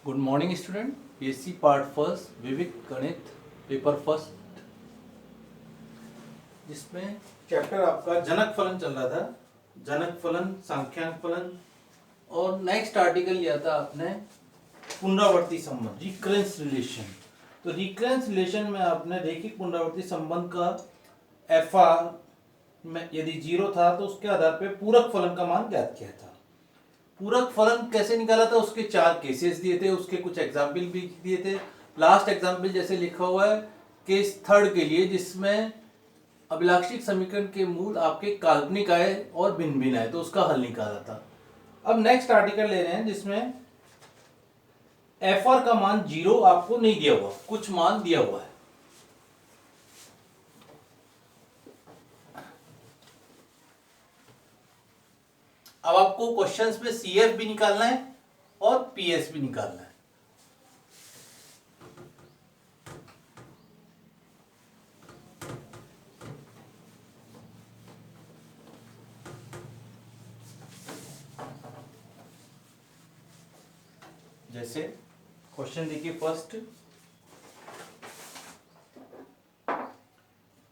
Good morning student. BSc part first विविध गणित paper first, जिसमें चैप्टर आपका जनक फलन चल रहा था। जनक फलन, सांख्यांक फलन और नेक्स्ट आर्टिकल लिया था आपने पुनरावर्ती संबंध, रिकरेंस रिलेशन। तो रिकरेंस रिलेशन में आपने रैखिक पुनरावर्ती संबंध का एफ आर में यदि 0 था तो उसके आधार पे पूरक फलन का मान ज्ञात किया था। पूरक फलन कैसे निकाला था, उसके 4 केसेस दिए थे, उसके कुछ एग्जाम्पल भी दिए थे। लास्ट एग्जाम्पल जैसे लिखा हुआ है केस थर्ड के लिए, जिसमें अभिलाक्षिक समीकरण के मूल आपके काल्पनिक आए और भिन्न भिन्न आए, तो उसका हल निकाला था। अब नेक्स्ट आर्टिकल ले रहे हैं जिसमें एफ आर का मान 0 आपको नहीं दिया हुआ, कुछ मान दिया हुआ है। अब आपको क्वेश्चंस में सीएफ भी निकालना है और पीएस भी निकालना है। जैसे क्वेश्चन देखिए। फर्स्ट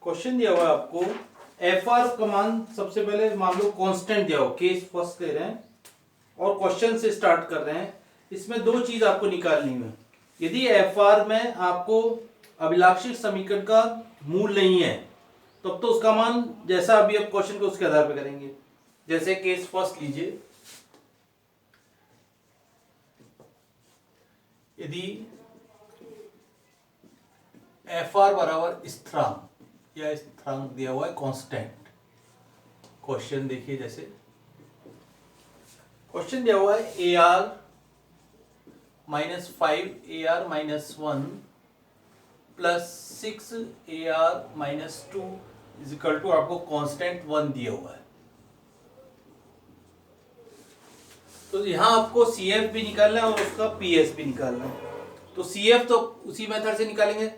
क्वेश्चन दिया हुआ है आपको, एफ आर का मान सबसे पहले मान लो कांस्टेंट दिया हो, केस फर्स्ट ले रहे हैं और क्वेश्चन से स्टार्ट कर रहे हैं। इसमें दो चीज आपको निकालनी है। यदि एफ आर में आपको अभिलाक्षिक समीकरण का मूल नहीं है तब तो उसका मान जैसा अभी आप क्वेश्चन को उसके आधार पर करेंगे। जैसे केस फर्स्ट लीजिए, यदि एफ आर बराबर स्थिरांक या स्थिरांक दिया हुआ है कांस्टेंट। क्वेश्चन देखिए, जैसे क्वेश्चन दिया हुआ है A R -5 A R -1 plus 6 A R -2 is equal to आपको कांस्टेंट 1 दिया हुआ है। तो यहां आपको सी एफ भी निकालना है और उसका पी एस भी निकालना है। तो सी एफ तो उसी मेथड से निकालेंगे,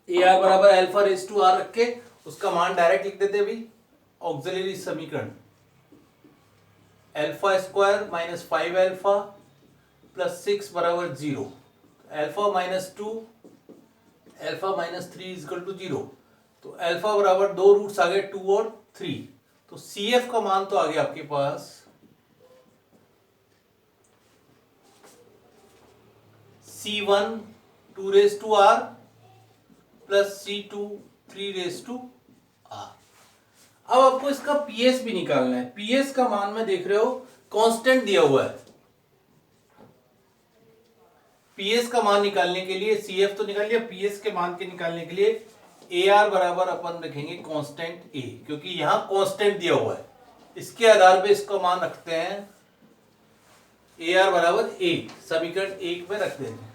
ए आर बराबर अल्फा रेज टू आर रख के उसका मान डायरेक्ट लिख देते भी। ऑक्सिलरी समीकरण अल्फा स्क्वायर -5 अल्फा प्लस 6 बराबर 0, alpha -2 alpha -3 is equal to 0। तो अल्फा बराबर 2 रूट्स आ गए 2 और 3। तो सी एफ का मान तो आ गया आपके पास C1 2 raise to R plus C2 3 raise to R. अब आपको इसका पीएस भी निकालना है। पीएस का मान में देख रहे हो कांस्टेंट दिया हुआ है। पीएस का मान निकालने के लिए सीएफ तो निकाल लिया, पीएस के मान के निकालने के लिए ए आर बराबर अपन रखेंगे कांस्टेंट ए, क्योंकि यहां कांस्टेंट दिया हुआ है। इसके आधार पे इसका मान रखते हैं ए आर बराबर ए, समीकरण 1 में रख देंगे।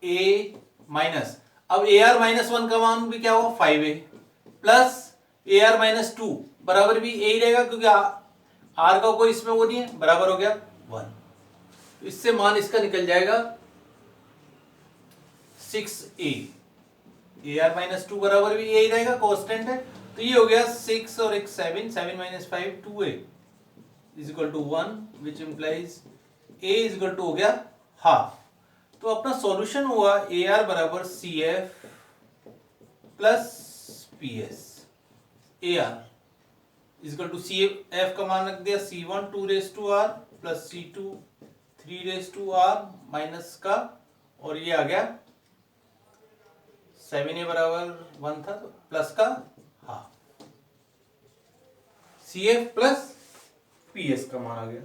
ए माइनस, अब ए आर -1 का मान भी क्या होगा 5a प्लस ए आर -2 बराबर भी ए ही रहेगा, क्योंकि आर का कोई इसमें वो नहीं है, बराबर हो गया 1। तो इससे मान इसका निकल जाएगा 6a। ए आर -2 बराबर भी ए ही रहेगा, कांस्टेंट है। तो ये हो गया 6 और एक 7, 7 - 5 2a is equal to 1, which implies a is equal to हो गया हाफ। तो अपना सॉल्यूशन हुआ ए आर बराबर C F plus P S. A R is equal to C F का मान रख दिया C1 2 raise to R plus C2 3 raise to R minus का, और ये आ गया 7a बराबर 1 था तो प्लस का half. C F plus P S का मान आ गया।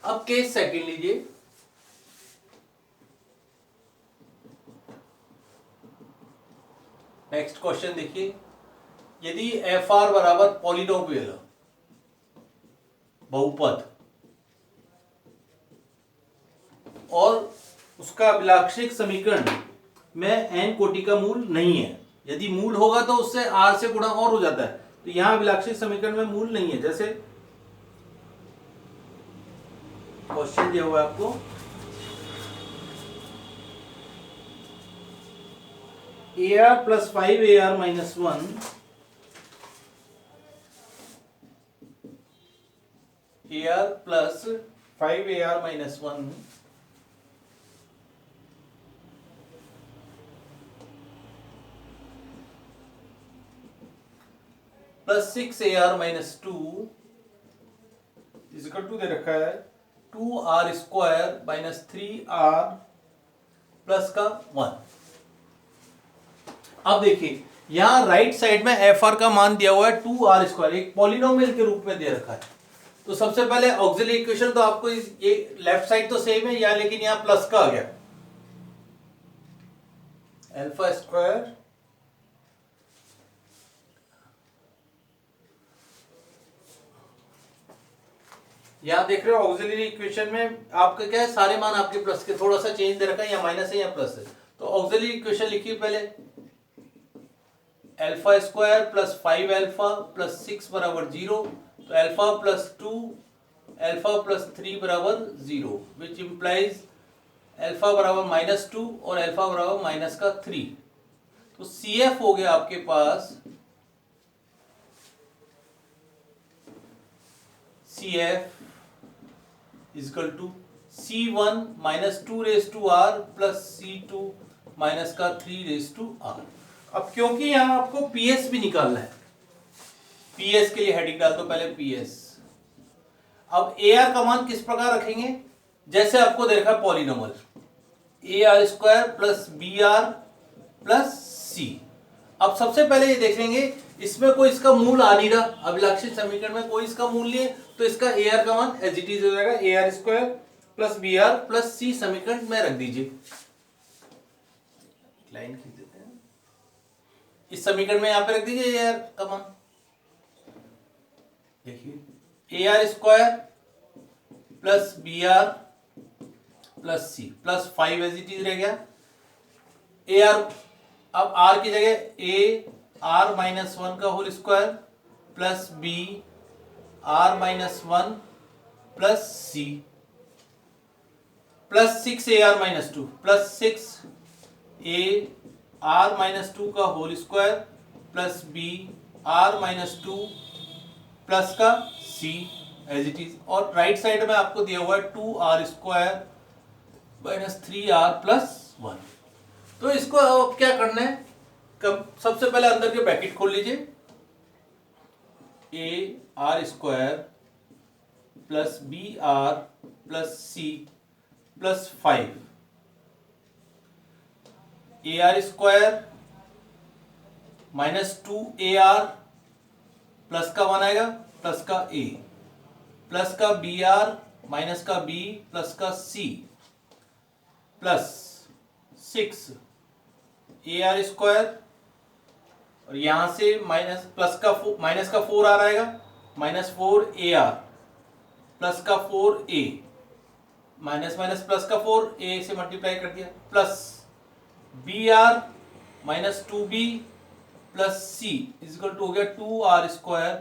अब केस सेकंड लीजिए। नेक्स्ट क्वेश्चन देखिए, यदि एफ आर बराबर पॉलिनोमियल बहुपद और उसका अभिलाक्षिक समीकरण में एन कोटि का मूल नहीं है। यदि मूल होगा तो उससे आर से गुणा और हो जाता है, तो यहां अभिलाक्षिक समीकरण में मूल नहीं है। जैसे क्वेश्चन दिया हुआ है आपको, A R plus 5 A R minus 1 A R plus 5 A R minus 1 plus 6 A R minus 2 is equal to दे रखा है 2r square minus 3r plus का 1। अब देखिए यहां राइट साइड में एफ आर का मान दिया हुआ है 2r स्क्वायर, एक पॉलिनोमियल के रूप में दे रखा है। तो सबसे पहले ऑक्सिलरी इक्वेशन तो आपको ये लेफ्ट साइड तो सेम है या, लेकिन यहां प्लस का आ गया अल्फा स्क्वायर यहां देख रहे हो ऑक्सिलरी इक्वेशन में आपका क्या है, सारे मान आपके प्लस के, थोड़ा सा चेंज दे रखा है, या माइनस है या प्लस है। तो ऑक्सिलरी इक्वेशन लिखिए पहले, alpha square plus 5 alpha plus 6 बराबर 0, तो अल्फा प्लस 2 अल्फा प्लस 3 बराबर 0, विच इंप्लाइज अल्फा बराबर माइनस 2 और अल्फा बराबर माइनस का 3। तो सी एफ हो गया आपके पास C F is equal to C1 minus 2 raise to R plus C2 minus का 3 रेज टू आर। अब क्योंकि यहां आपको PS भी निकालना है, PS के लिए हेडिंग डाल दो पहले PS। अब AR का मान किस प्रकार रखेंगे, जैसे आपको दे रखा है polynomial AR square plus BR plus C। अब सबसे पहले ये देख लेंगे इसमें कोई इसका मूल आ नहीं रहा, अभिलक्षित समीकरण में कोई इसका मूल नहीं है, तो इसका AR का मान एज इट इज हो जाएगा AR square plus BR plus C समीकरण में रख दीजिए। लाइन खींच देते हैं, इस समीकरण में यहां पे रख दीजिए AR का मान। देखिए AR square plus BR plus C plus 5 as it is रह गया। AR अब R की जगह A R माइनस 1 का whole square plus B R minus 1 plus C plus 6 AR minus 2 plus 6 A R minus 2 का whole square plus B R minus 2 plus का C as it is. और right side में आपको दिया हुआ है 2R square minus 3R plus 1। तो इसको अब क्या करना है, सबसे पहले अंदर के ब्रैकेट खोल लीजिए, AR square plus BR plus C plus 5 AR square minus 2AR plus का 1 आएगा प्लस का A प्लस का BR माइनस का B प्लस का C प्लस 6 AR स्क्वायर और यहां से माइनस प्लस का माइनस का 4 आ रहेगा माइनस 4 AR प्लस का 4A माइनस माइनस प्लस का 4 A से मल्टीप्लाई कर दिया plus BR minus 2B plus C is equal to हो गया 2R square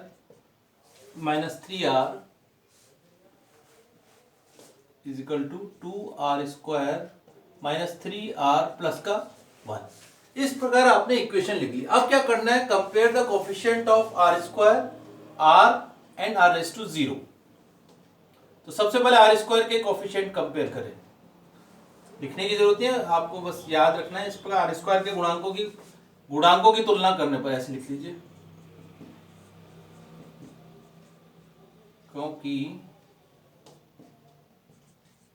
minus 3R is equal to 2R square minus 3R plus का 1। इस प्रकार आपने इक्वेशन लिख ली। अब क्या करना है, compare the coefficient of R square R and R raise to 0। तो सबसे पहले R स्क्वायर के कोफिशिएंट कंपेयर करें, लिखने की जरूरत है, आपको बस याद रखना है। इस प्रकार R स्क्वायर के गुणांकों की तुलना करने पर ऐसे लिख लीजिए, क्योंकि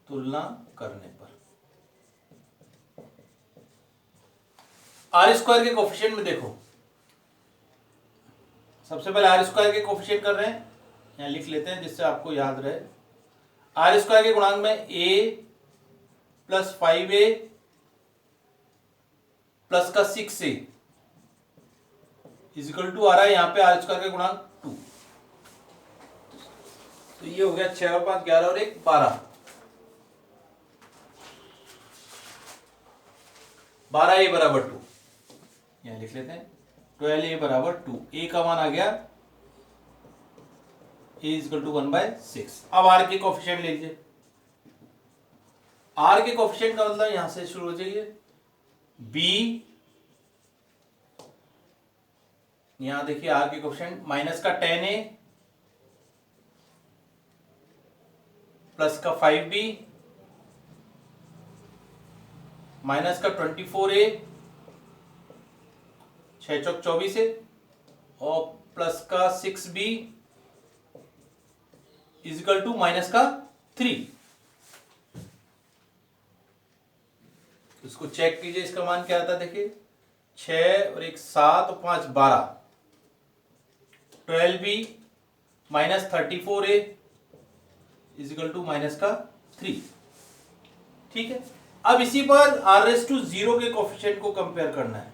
तुलना करने पर R स्क्वायर के कोफिशिएंट में देखो, सबसे पहले R स्क्वायर के कोफिशिएंट कर रहे हैं, यहां लिख लेते हैं जिससे आपको याद रहे। R स्क्वायर के गुणांक में A प्लस 5A प्लस का 6A इजिकल टू आ रहा है यहां पे R स्क्वायर के गुणांक 2। तो ये हो गया 6 और 5 11 और 1 12, 12A बराबर 2, यहां लिख लेते हैं 12A बराबर 2। A का मान आ गया A इजकल टू 1/6। अब R के कोफिशिएंट ले लीजिए, R के कोफिशिएंट का मतलब यहां से शुरू हो जाइए, B यहां देखिए आर के कोफिशिएंट माइनस का 10a प्लस का 5b माइनस का 24a 6 चौक 24 है और प्लस का 6b इजिकल टू माइनस का 3। इसको चेक कीजिए, इसका मान क्या आता है देखिए 6 और एक 7 और 5 12 12b minus 34a is equal to minus का 3। ठीक है, अब इसी पर r⁻0 के कोफिशिएंट को कंपेयर करना है।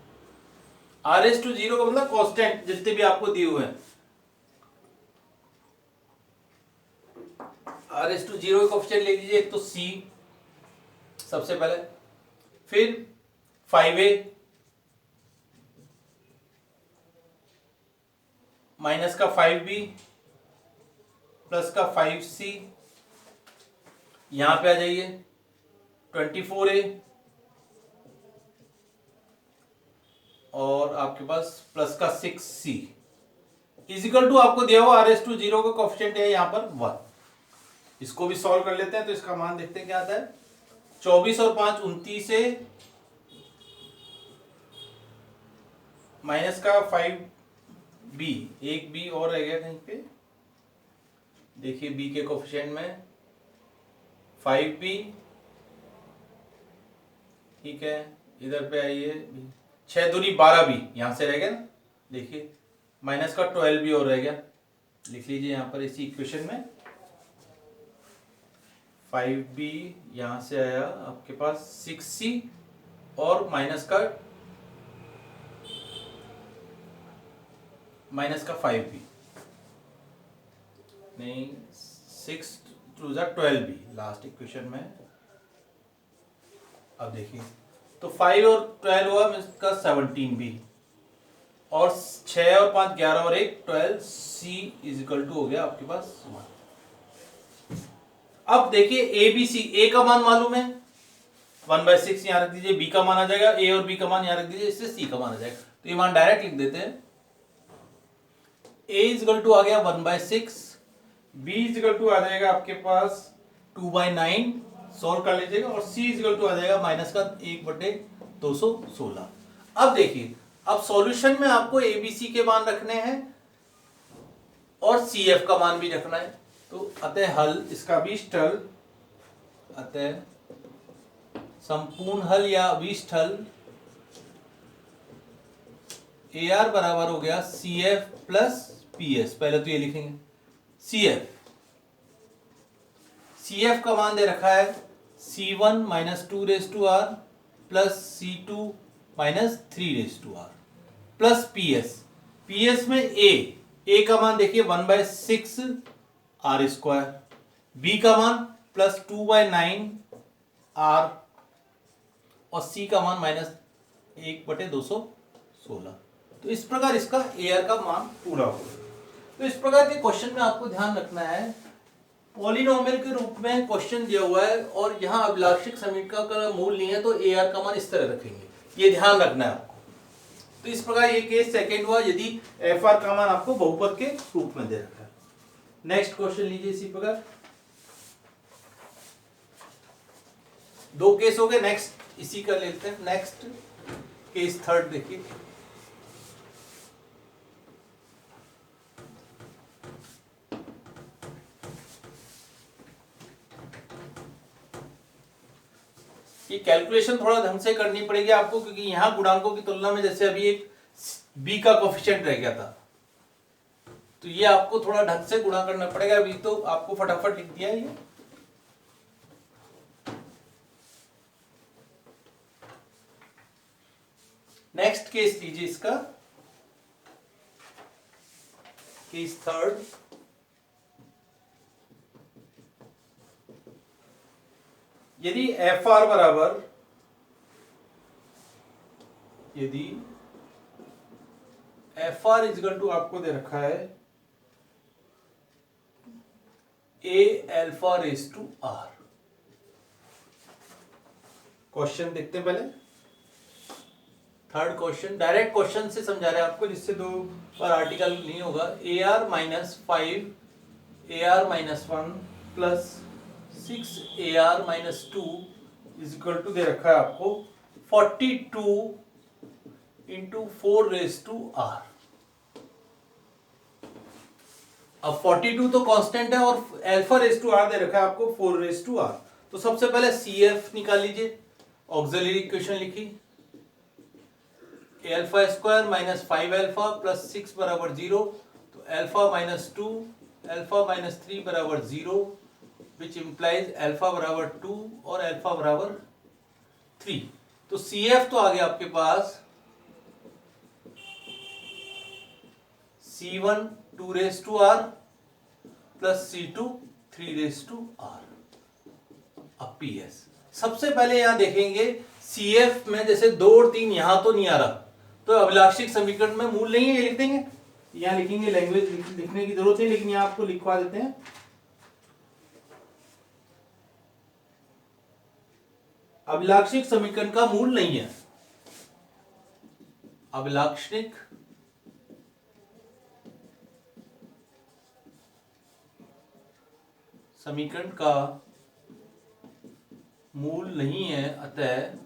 r⁻0 का मतलब कांस्टेंट जितने भी आपको दिए हुए हैं। r⁻0 के कोफिशिएंट ले लीजिए, एक तो c सबसे पहले, फिर 5a माइनस का 5b प्लस का 5c, यहां पे आ जाइए 24a और आपके पास प्लस का 6c इजिकल टू आपको दिया हुआ r⁻0 का कोफिशिएंट है यहां पर 1। इसको भी सॉल्व कर लेते हैं, तो इसका मान देखते हैं क्या आता है। 24 और 5 29 है माइनस का 5b, एक b और रह गया कहीं पे, देखिए b के कोफिशिएंट में 5b, ठीक है, इधर पे आइए 6 दूनी 12b यहां से रह गया ना, देखिए माइनस का 12b और रह गया, लिख लीजिए यहां पर इसी इक्वेशन में 5b यहां से आया आपके पास 6c और माइनस का 5b, नहीं 6 टू 12b लास्ट इक्वेशन में। अब देखिए तो 5 और 12 हुआ इसका 17b और 6 और 5 11 और 1 12c इजिकल टू हो गया आपके पास 1। अब देखिए ए बी सी, ए का मान मालूम है 1/6 यहां रख दीजिए, बी का मान आ जाएगा, ए और बी का मान यहां रख दीजिए, इससे सी का मान आ जाएगा, तो ये मान डायरेक्ट लिख देते हैं। ए इजिकल टू आ गया 1/6, बी इजिकल टू आ जाएगा आपके पास 2/9, सॉल्व कर लीजिएगा, और सी इजिकल टू आ जाएगा माइनस का 1/216। अब देखिए, अब सॉल्यूशन में आपको एबीसी के मान रखने हैं और सी एफ का मान भी रखना है, तो अतः हल इसका अभीष्ट हल, अतः संपूर्ण हल या अभीष्ट हल ए आर बराबर हो गया C F plus P S. पहले तो ये लिखेंगे सी एफ का मान दे रखा है C1 minus 2r plus C2 minus 3r plus PS में A का मान देखिए 1/6 r², B का मान प्लस 2/9 r और C का मान माइनस 1/216। तो इस प्रकार इसका AR का मान पूरा होगा। तो इस प्रकार के क्वेश्चन में आपको ध्यान रखना है, पॉलिनोमियल के रूप में क्वेश्चन दिया हुआ है और यहाँ अभिलाक्षिक समीकरण का मूल नहीं है, तो AR का मान इस तरह रखेंगे, ये ध्यान रखना है आपको। तो इस प्रकार ये केस सेकंड हुआ यदि FR का मान आपको बहुपद के रूप में दे रखा है। नेक्स्ट क्वेश्चन लीजिए इसी प्रकार, दो केस हो गए, नेक्स्ट इसी का लेते हैं। नेक्स्ट केस थर्ड देखिए, ये कैलकुलेशन थोड़ा ढंग से करनी पड़ेगी आपको, क्योंकि यहां गुणांकों की तुलना में जैसे अभी एक बी का कोफिशिएंट रह गया था, तो ये आपको थोड़ा ढंग से गुणा करना पड़ेगा। अभी तो आपको फटाफट लिख दिया है ये। नेक्स्ट केस लीजिए इसका, केस थर्ड, यदि FR बराबर, यदि FR इजिकल टू आपको दे रखा है A alpha raise to R। Question देखते हैं पहले, थर्ड क्वेश्चन डायरेक्ट क्वेश्चन से समझा रहे हैं आपको, जिससे दो बार आर्टिकल नहीं होगा। AR minus 5 AR minus 1 plus 6 AR minus 2 is equal to दे रखा है आपको 42 इंटू 4 रेज टू R। अब 42 तो कांस्टेंट है और अल्फा रेज टू आर दे रखा है आपको 4 रेज टू आर। तो सबसे पहले CF निकाल लीजिए, ऑक्सिलरी इक्वेशन लिखी, alpha square minus 5 alpha plus 6 बराबर 0, तो अल्फा माइनस 2 अल्फा माइनस 3 बराबर 0, विच इंप्लाइज अल्फा बराबर 2 और अल्फा बराबर 3। तो CF तो आ गया आपके पास C1 2 raise to R plus C2 3 raise to R. अब PS सबसे पहले यहां देखेंगे CF में जैसे 2 और 3 यहां तो नहीं आ रहा, तो अभिलाक्षिक समीकरण में मूल नहीं है, ये लिख देंगे। यहाँ लिखेंगे, लैंग्वेज लिखने की जरूरत नहीं, लेकिन यहाँ आपको लिखवा देते हैं। अभिलाक्षिक समीकरण का मूल नहीं है। अभिलाक्षिक समीकरण का मूल नहीं है, अतः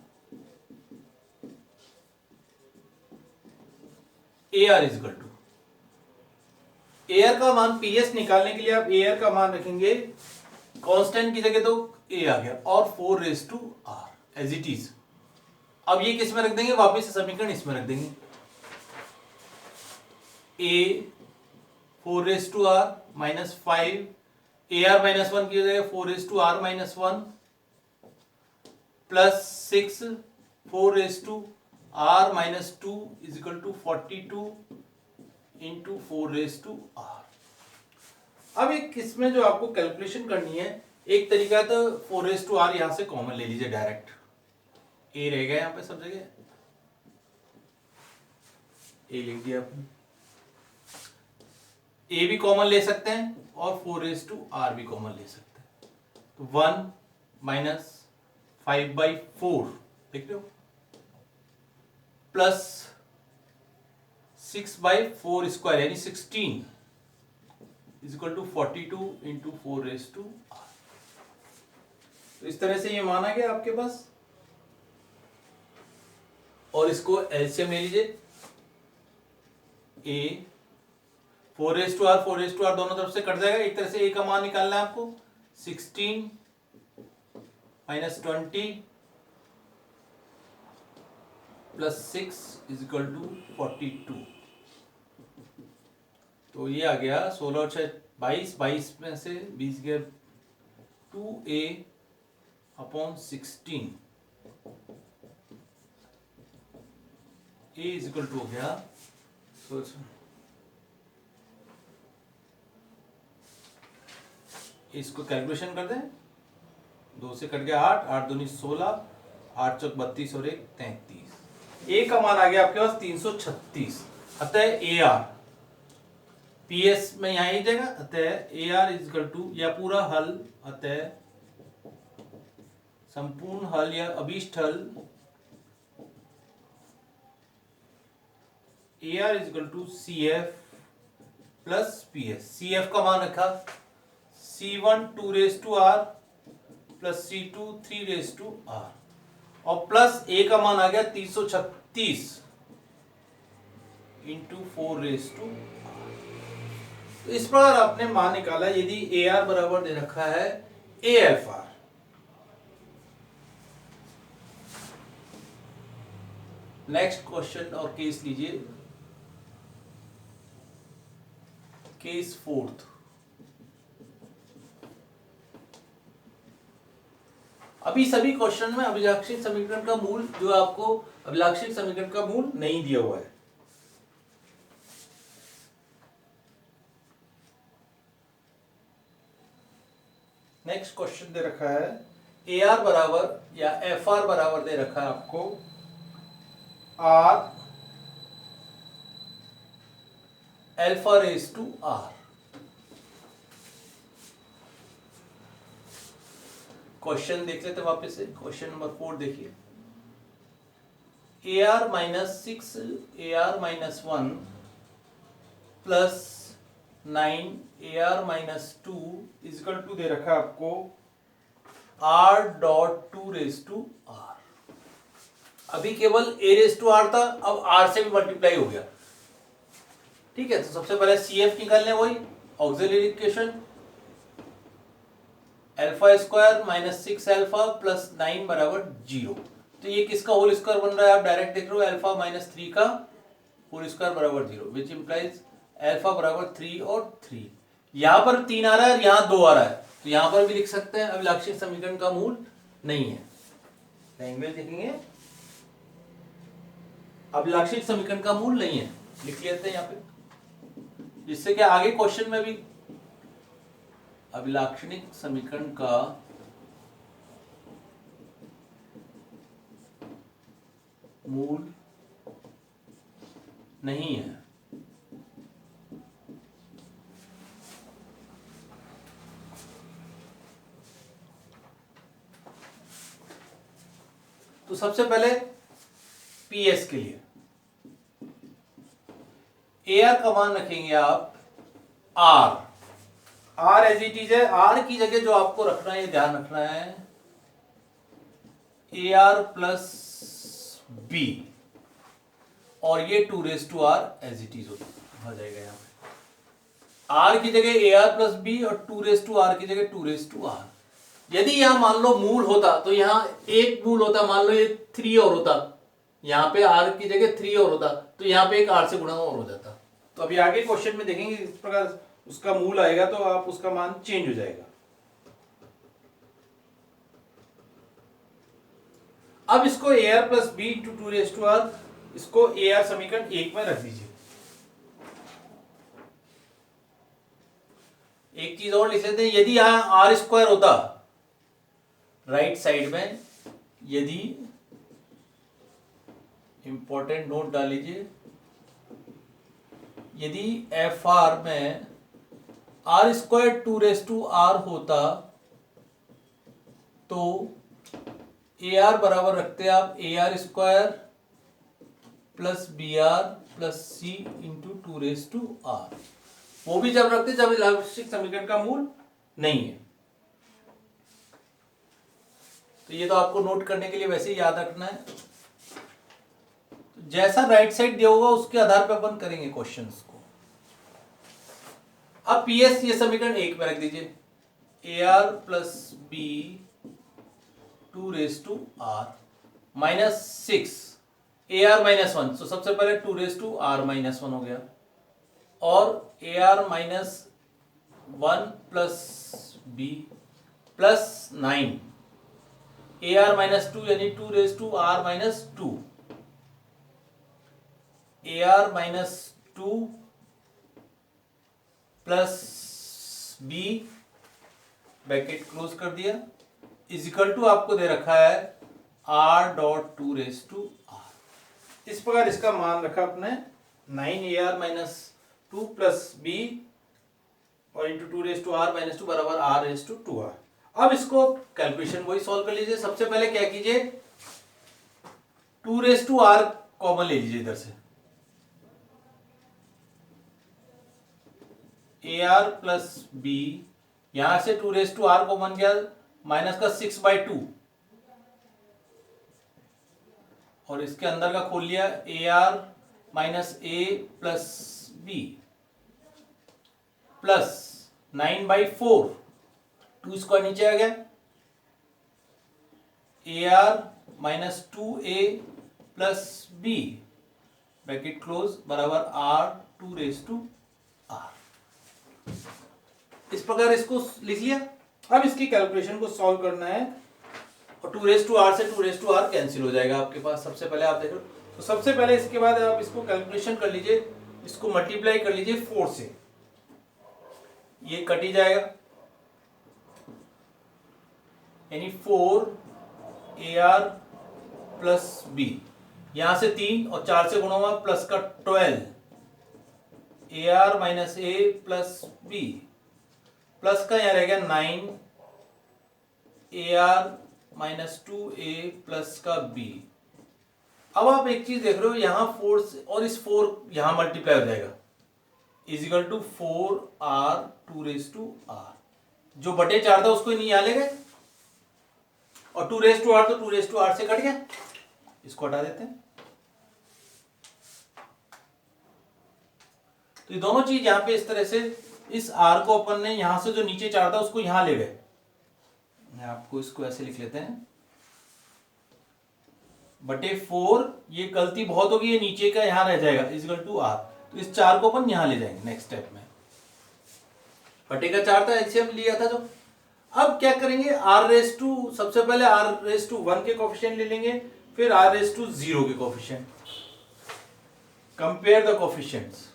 AR is equal to, AR का मान PS निकालने के लिए आप AR का मान रखेंगे कांस्टेंट की जगह, तो A आ गया और 4 raise to R as it is. अब ये किस में रख देंगे, वापस से समीकरण इसमें रख देंगे। A 4 raise to R minus 5 AR minus 1 की जगह 4 raise to R minus 1 plus 6 4 raise to R minus 2 is equal to 42 into 4 raise to R। अब एक इसमें जो आपको कैलकुलेशन करनी है, एक तरीका तो 4 रेज टू R यहां से कॉमन ले लीजिए डायरेक्ट, A रहेगा यहां पे सब जगह, A लिख दिया आपने। A भी कॉमन ले सकते हैं और 4 रेज टू R भी कॉमन ले सकते हैं, तो 1 माइनस 5/4 देख रहे हो, प्लस 6/4 स्क्वायर यानी 16 is equal to 42 into 4 raise to R। तो इस तरह से ये माना गया आपके पास, और इसको एलसीएम ले लीजिए। A 4 रेज टू R दोनों तरफ से कट जाएगा, एक तरह से A का मान निकालना है आपको, 16 minus 20 plus 6 is equal to 42। तो ये आ गया 16 और 6 22 में से 20 गया 2A upon 16, A is equal to हो गया, इसको कैलकुलेशन कर दें, 2 से कट गया 8, 8 दूनी 16, 8 चौक 32 और 1 33। A का मान आ गया आपके पास 336, अतः AR PS में यहां ही जाएगा, अतः AR इज इक्वल टू, या पूरा हल, अतः संपूर्ण हल या अभीष्ट हल AR is equal to CF plus PS। CF का मान रखा C1 2 raise to R plus C2 3 raise to R, और प्लस A का मान आ गया 336 इंटू 4 रेज टू R। तो इस प्रकार आपने मान निकाला यदि AR बराबर दे रखा है AFR। नेक्स्ट क्वेश्चन और केस लीजिए, केस 4। अभी सभी क्वेश्चन में अभिलाक्षिक समीकरण का मूल, जो आपको अभिलाक्षिक समीकरण का मूल नहीं दिया हुआ है। नेक्स्ट क्वेश्चन दे रखा है AR बराबर या FR बराबर दे रखा है आपको R alpha raise to R। Question देख लेते हैं वापस से, क्वेश्चन नंबर 4 देखिए। A R minus 6 A R minus 1 plus 9 A R minus 2 is equal to दे रखा है आपको R dot 2 raise to R. अभी केवल a रेज टू आर था, अब r से भी मल्टीप्लाई हो गया। ठीक है, तो सबसे पहले CF निकालने, वही auxiliary equation alpha square minus 6 alpha plus 9 बराबर 0। तो ये किसका होल स्क्वायर बन रहा है, आप डायरेक्ट देख रहे हो, अल्फा माइनस 3 का होल स्क्वायर बराबर 0, विच इंप्लाइज अल्फा बराबर 3 और 3। यहां पर 3 आ रहा है और यहां 2 आ रहा है, तो यहां पर भी लिख सकते हैं अभिलाक्षिक समीकरण का मूल नहीं है। लैंग्वेज देखेंगे, अभिलाक्षिक समीकरण का मूल नहीं है, लिख लेते हैं यहाँ पे, जिससे कि आगे क्वेश्चन में भी अभिलाक्षणिक समीकरण का मूल नहीं है। तो सबसे पहले पीएस के लिए ए आर का मान रखेंगे आप R, R as it is है। आर की जगह जो आपको रखना है, ध्यान रखना है, ए आर प्लस बी, और ये 2 raise to R as it is हो जाएगा। यहाँ पे आर की जगह ए आर प्लस बी और 2 रेज टू आर की जगह 2 रेज टू आर। यदि यहां मान लो मूल होता तो यहां एक मूल होता, मान लो ये 3 और होता, यहाँ पे आर की जगह 3 और होता, तो यहाँ पे एक आर से गुणा और हो जाता। तो अभी आगे क्वेश्चन में देखेंगे इस प्रकार उसका मूल आएगा तो आप उसका मान चेंज हो जाएगा। अब इसको A R plus B into 2 raise to R, इसको ए आर समीकरण 1 में रख दीजिए। एक चीज और लिख लेते हैं, यदि यहां आर स्क्वायर होता राइट साइड में, यदि इंपॉर्टेंट नोट डाल लीजिए, यदि एफ आर में R square 2 raise to R होता तो ए आर बराबर रखते आप A R square plus B R plus C into 2 raise to R. वो भी जब रखते जब अभिलाक्षिक समीकरण का मूल नहीं है। तो ये तो आपको नोट करने के लिए वैसे ही याद रखना है। तो जैसा राइट साइड दिया होगा उसके आधार पर अपन करेंगे क्वेश्चंस को। अब पीएस ये समीकरण 1 में रख दीजिए, A R plus B 2 raise to R minus 6 A R minus 1, तो सबसे पहले 2 रेज टू आर माइनस 1 हो गया, और A R minus 1 plus B plus 9 A R minus 2 यानी 2 raise to R minus 2, A R minus 2 plus B bracket close कर दिया, is equal to आपको दे रखा है R dot 2 raise to R. इस प्रकार इसका मान रखा आपने 9 A R minus 2 plus B और into 2 raise to R minus 2 बराबर आर रेज टू 2 आर। अब इसको कैलकुलेशन वही सॉल्व कर लीजिए। सबसे पहले क्या कीजिए, 2 रेज टू आर कॉमन ले लीजिए इधर से, ए आर प्लस बी, यहां से 2 रेज टू आर कॉमन गया, माइनस का 6/2, और इसके अंदर का खोल लिया A R minus A plus B plus 9/4, 2 square नीचे आ गया, A R minus 2a plus B bracket close बराबर आर 2 रेज टू आर। इस प्रकार इसको लिख लिया। अब इसकी कैलकुलेशन को सॉल्व करना है, और 2 रेज टू आर से 2 रेज टू आर कैंसिल हो जाएगा आपके पास। सबसे पहले आप देखो, तो सबसे पहले इसके बाद आप इसको कैलकुलेशन कर लीजिए, इसको मल्टीप्लाई कर लीजिए 4 से, ये कट ही जाएगा, यानी 4 ए आर प्लस बी, यहां से 3 और 4 से गुणा हुआ प्लस का 12 A R minus A plus B, plus का यहां रह गया 9 A R minus 2a plus का b अब आप एक चीज देख रहे हो, यहाँ 4 और इस 4 यहाँ मल्टीप्लाई हो जाएगा, इज इक्वल टू 4r2r, जो बटे 4 था उसको नहीं यहाँ ले गए, और 2r तो 2r से कट गया, इसको हटा देते हैं। तो ये दोनों चीज यहाँ पे इस तरह से, इस r को अपन ने यहां से जो नीचे 4 था उसको यहां ले गए। मैं आपको इसको ऐसे लिख लेते हैं, बटे 4, ये गलती बहुत होगी, ये नीचे का यहां रह जाएगा, इज इक्वल टू r, तो इस 4 को अपन यहां ले जाएंगे नेक्स्ट स्टेप में। बटे का 4 था, एलसीएम लिया था जो। अब क्या करेंगे, सबसे पहले r1 के कोफिशिएंट ले लेंगे, फिर r0 के coefficient, compare the coefficients.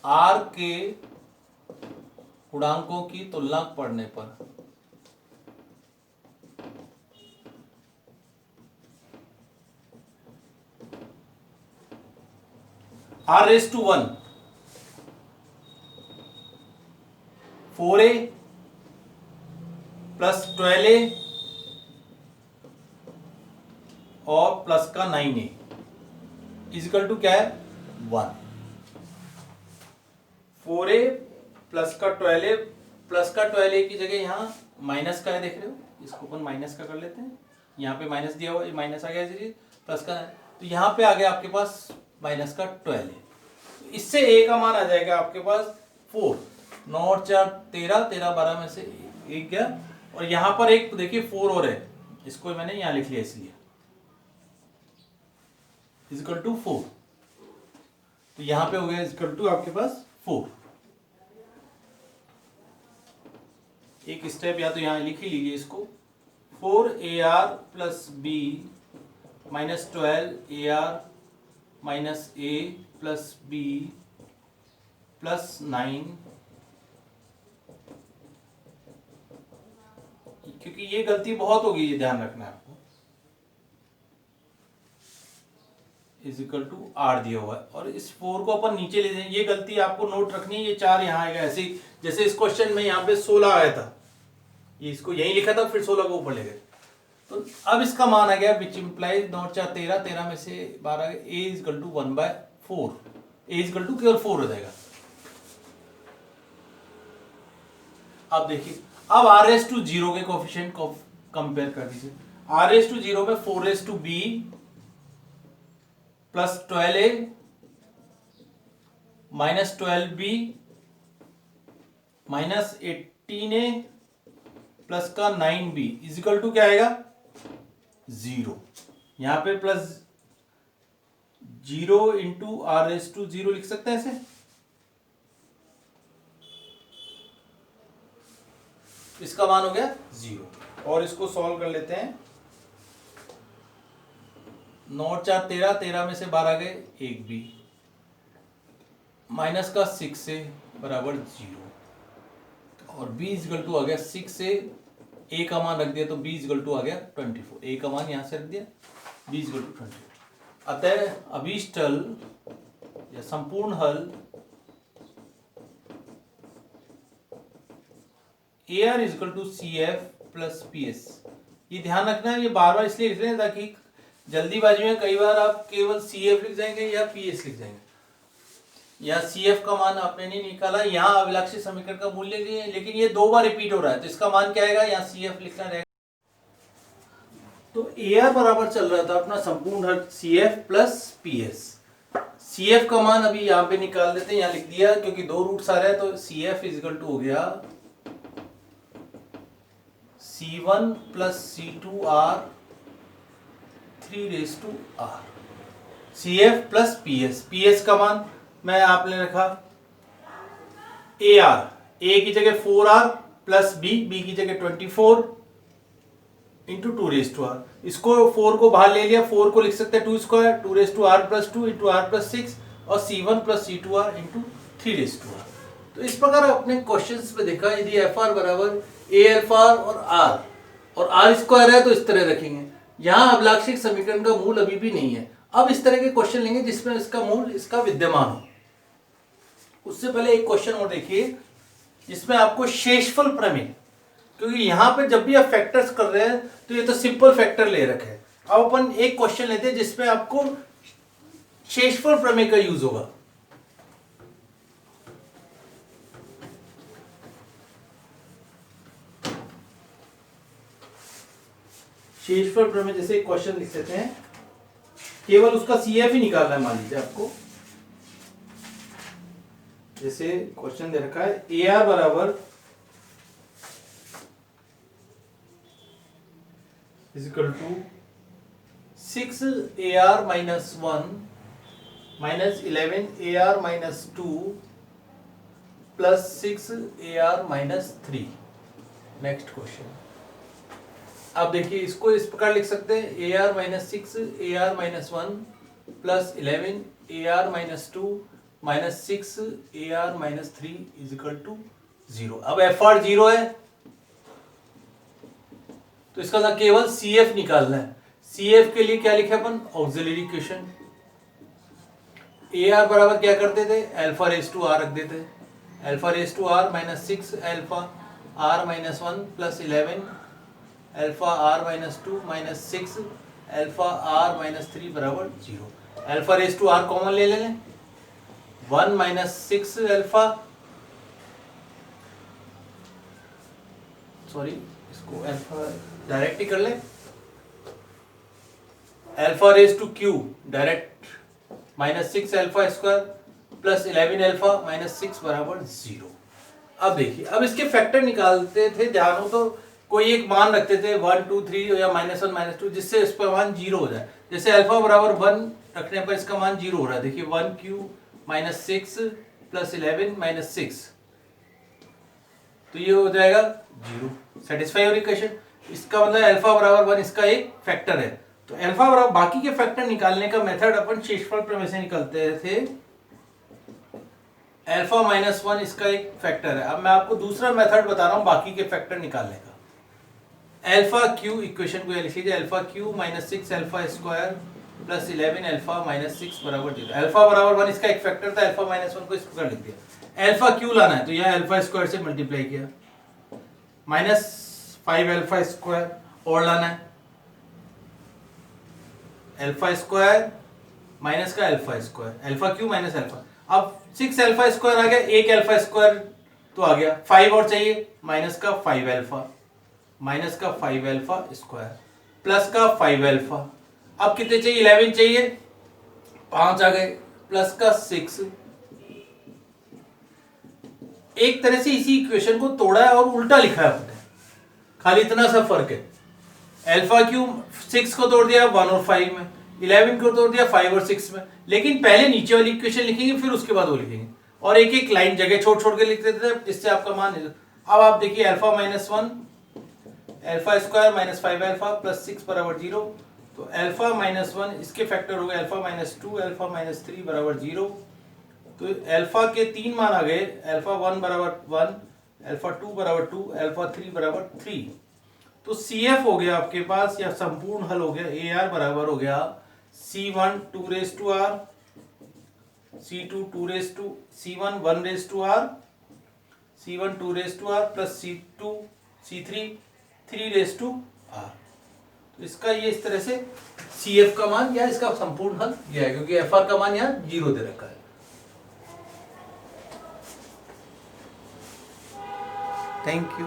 r के गुणांकों की तुलना पढ़ने पर r1 4a प्लस 12a और प्लस का 9a इजिकल टू क्या है 1। 4a प्लस का 12a, प्लस का 12a की जगह यहाँ माइनस का है, देख रहे हो, इसको अपन माइनस का कर लेते हैं, यहाँ पे माइनस दिया हुआ, माइनस आ गया प्लस का, तो यहाँ पे आ गया आपके पास माइनस का 12a। इससे a का मान आ जाएगा आपके पास 4, 9 और 4 13, 13 12 में से एक गया, और यहाँ पर एक देखिए 4 और है, इसको मैंने यहाँ लिख लिया इसलिए, इजिकल टू 4, तो यहाँ पे हो गया इजिकल टू आपके पास 4। एक स्टेप या तो यहाँ लिख ही लीजिए इसको, 4ar plus B minus 12ar minus A plus B plus 9, क्योंकि ये गलती बहुत होगी, ये ध्यान रखना है आपको, इज इक्वल टू आर दिया हुआ है, और इस 4 को अपन नीचे ले जाएंगे, ये गलती आपको नोट रखनी है, ये 4 यहाँ आएगा ऐसे ही, जैसे इस क्वेश्चन में यहाँ पे 16 आया था, ये इसको यही लिखा था, फिर 16 को ऊपर ले गए, तो अब इसका मान आ गया विच इंप्लाइज 9 4 13, 13 में से 12 A is equal to 1/4, A is equal to केवल 4 हो जाएगा। अब देखिए, अब r0 के कोफिशिएंट को कंपेयर कर दीजिए, r0 में 4b plus 12a minus 12b minus 18a plus का 9b इजिकल टू क्या आएगा 0। यहां पे प्लस 0 इंटू r0 लिख सकते हैं ऐसे, इसका मान हो गया 0, और इसको सॉल्व कर लेते हैं। 9 4 13, 13 में से 12 गए, एक भी, माइनस का 6 से बराबर 0, और b इजिकल टू आ गया 6 से a का मान रख दिया तो b इजिकल टू आ गया 24, a का मान यहां से रख दिया, b इजिकल टू 24। अतः अभीष्ट हल या संपूर्ण हल AR is equal to CF plus PS। ये ध्यान रखना है, ये बार बार इसलिए लिख रहे हैं ताकि जल्दीबाजी में कई बार आप केवल CF लिख जाएंगे या PS लिख जाएंगे, या CF का मान आपने नहीं निकाला, यहाँ अभिलाक्षी समीकरण का मूल्य नहीं है, लेकिन ये 2 बार रिपीट हो रहा है, तो इसका मान क्या आएगा, यहाँ CF लिखना रहेगा। तो AR बराबर चल रहा था अपना संपूर्ण हल CF प्लस PS। CF का मान अभी यहाँ पे निकाल देते हैं, यहाँ लिख दिया, क्योंकि 2 रूट्स आ रहे हैं, तो CF इजिकल टू हो गया C1 plus C2R 3/r, CF plus PS। PS का मान मैं आपने रखा AR, A की जगह 4R प्लस B की जगह 24 इंटू 2/r, इसको 4 को बाहर ले लिया, 4 को लिख सकते हैं 2 square, 2/r plus 2 into r plus 6, और C1 plus C2R into 3/r। तो इस प्रकार अपने क्वेश्चंस में देखा, यदि FR बराबर AFR और R स्क्वायर है तो इस तरह रखेंगे। यहाँ अभिलाक्षिक समीकरण का मूल अभी भी नहीं है, अब इस तरह के क्वेश्चन लेंगे जिसमें इसका मूल इसका विद्यमान हो। उससे पहले एक क्वेश्चन और देखिए, जिसमें आपको शेषफल प्रमेय, क्योंकि यहाँ पे जब भी आप फैक्टर्स कर रहे हैं तो ये तो सिंपल फैक्टर ले रखे हैं। अब अपन एक क्वेश्चन लेते हैं जिसमें आपको शेषफल प्रमेय का यूज होगा। शेषफल प्रमेय जैसे एक क्वेश्चन लिख सकते हैं, केवल उसका CF ही निकालना है। मान लीजिए आपको जैसे क्वेश्चन दे रखा है AR बराबर equal to 6AR minus 1 minus 11AR minus 2 plus 6AR minus 3। Next question. अब देखिए इसको इस प्रकार लिख सकते हैं AR minus 6 AR minus 1 plus 11 AR minus 2 minus 6 AR minus 3 is equal to 0। अब FR 0 है तो इसका ना केवल CF निकालना है। CF के लिए क्या लिखे अपन, ऑक्सिलरी इक्वेशन। AR बराबर क्या करते थे, अल्फा रेज टू R रख देते, alpha raise to R minus 6 alpha R minus 1 plus 11 alpha R minus 2 minus 6 alpha R minus 3 बराबर 0। Alpha raise to R common ले लें, 1 माइनस 6 अल्फा, सॉरी इसको अल्फा डायरेक्ट ही कर ले, alpha raise to Q direct minus 6 alpha square plus 11 alpha minus 6 बराबर 0। अब देखिए, अब इसके फैक्टर निकालते थे, ध्यान हो तो कोई एक मान रखते थे 1 2 3 या -1 -2 जिससे इस पर मान 0 हो जाए। जैसे अल्फा बराबर 1 रखने पर इसका मान 0 हो रहा है। देखिए 1Q माइनस 6 प्लस 11 माइनस 6, तो ये हो जाएगा 0। सेटिस्फाई हो रही इक्वेशन। इसका मतलब अल्फा बराबर 1 इसका एक फैक्टर है। तो अल्फा बराबर बाकी के फैक्टर निकालने का मेथड अपन शेषफल प्रमेय से निकालते थे। अल्फा माइनस 1 इसका एक फैक्टर है। अब मैं आपको दूसरा मेथड बता रहा हूं बाकी के फैक्टर निकालने का। अल्फा क्यू इक्वेशन को लिख लीजिए, alpha Q minus 6 alpha square plus 11 alpha minus 6 बराबर 0। अल्फा बराबर 1 इसका एक फैक्टर था, अल्फा माइनस 1 को इस प्रकार लिख दिया। अल्फा क्यू लाना है तो यह अल्फा स्क्वायर से मल्टीप्लाई किया, माइनस 5 अल्फा स्क्वायर और लाना है, अल्फा स्क्वायर माइनस का alpha square, alpha Q minus alpha. अब 6 अल्फा स्क्वायर आ गया, एक अल्फा स्क्वायर तो आ गया, 5 और चाहिए, माइनस का 5 अल्फा, माइनस का 5 अल्फा स्क्वायर प्लस का 5 अल्फा। अब कितने चाहिए, 11 चाहिए, 5 आ गए, प्लस का 6। एक तरह से इसी इक्वेशन को तोड़ा है और उल्टा लिखा है आपने, खाली इतना सा फर्क है। अल्फा क्यूब 6 को तोड़ दिया 1 और 5 में, 11 को तोड़ दिया 5 और 6 में। लेकिन पहले नीचे वाली इक्वेशन लिखेंगे फिर उसके बाद वो लिखेंगे, और एक एक लाइन जगह छोड़ छोड़ के लिख देते थे जिससे आपका मान। अब आप देखिए alpha minus 1 alpha square minus 5 alpha plus 6 बराबर 0। तो अल्फा माइनस 1 इसके फैक्टर हो गए अल्फा माइनस 2 अल्फा माइनस 3 बराबर 0। तो अल्फा के 3 मान आ गए, अल्फा 1 बराबर 1, अल्फा 2 बराबर 2, अल्फा 3 बराबर 3। तो CF हो गया आपके पास, या संपूर्ण हल हो गया AR बराबर हो गया C1 2 raise to R, C2 2 raise to, C1 1 raise to R, C1 2 raise to R plus C2 C3 3 raise to R। तो इसका ये इस तरह से CF का मान या इसका संपूर्ण हल यह है, क्योंकि FR का मान यहाँ 0 दे रखा है। Thank you.